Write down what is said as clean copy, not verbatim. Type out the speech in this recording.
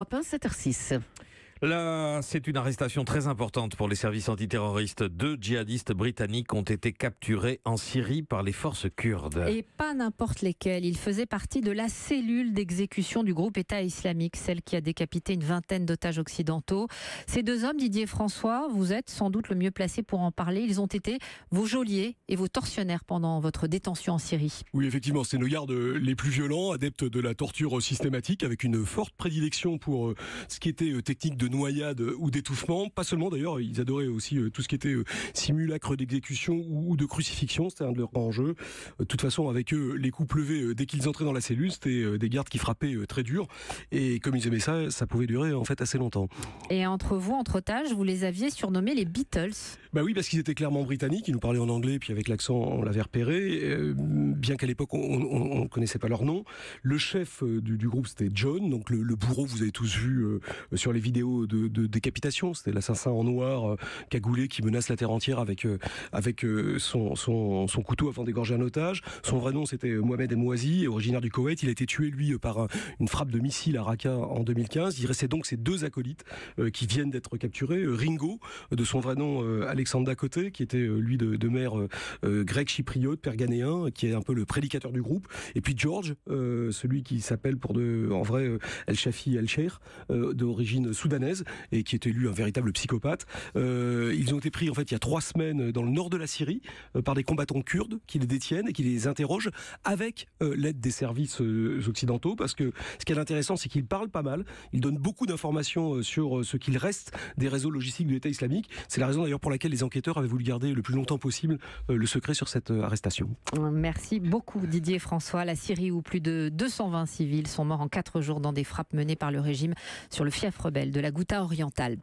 Europe 1, 7h06. Là, c'est une arrestation très importante pour les services antiterroristes. 2 djihadistes britanniques ont été capturés en Syrie par les forces kurdes. Et pas n'importe lesquels. Ils faisaient partie de la cellule d'exécution du groupe État islamique, celle qui a décapité une vingtaine d'otages occidentaux. Ces 2 hommes, Didier François, vous êtes sans doute le mieux placé pour en parler. Ils ont été vos geôliers et vos tortionnaires pendant votre détention en Syrie. Oui, effectivement, c'est nos gardes les plus violents, adeptes de la torture systématique, avec une forte prédilection pour ce qui était technique de noyade ou d'étouffement. Pas seulement d'ailleurs, ils adoraient aussi tout ce qui était simulacre d'exécution ou de crucifixion, c'était un de leurs grands enjeux. De toute façon, avec eux, les coups pleuvés dès qu'ils entraient dans la cellule, c'était des gardes qui frappaient très dur. Et comme ils aimaient ça, ça pouvait durer en fait assez longtemps. Et entre vous, entre otages, vous les aviez surnommés les Beatles. Bah oui, parce qu'ils étaient clairement britanniques, ils nous parlaient en anglais, puis avec l'accent, on l'avait repéré, bien qu'à l'époque, on ne connaissait pas leur nom. Le chef du groupe, c'était John, donc le bourreau, vous avez tous vu sur les vidéos de décapitation, c'était l'assassin en noir, cagoulé, qui menace la terre entière avec son couteau avant d'égorger un otage. Son vrai nom, c'était Mohamed Emouazi, originaire du Koweït. Il a été tué, lui, par une frappe de missile à Raqqa en 2015. Il restait donc ces 2 acolytes qui viennent d'être capturés. Ringo, de son vrai nom Alexander Côté, qui était lui de mère grec chypriote, père ghanéen, qui est un peu le prédicateur du groupe. Et puis George, celui qui s'appelle en vrai El Shafi El Sheikh, d'origine soudanaise, et qui était lui un véritable psychopathe. Ils ont été pris en fait il y a 3 semaines dans le nord de la Syrie par des combattants kurdes qui les détiennent et qui les interrogent avec l'aide des services occidentaux, parce que ce qui est intéressant, c'est qu'ils parlent pas mal, ils donnent beaucoup d'informations sur ce qu'il reste des réseaux logistiques de l'État islamique. C'est la raison d'ailleurs pour laquelle les enquêteurs avaient voulu garder le plus longtemps possible le secret sur cette arrestation. Merci beaucoup Didier François. La Syrie, où plus de 220 civils sont morts en 4 jours dans des frappes menées par le régime sur le fief rebelle de la Ghouta orientale.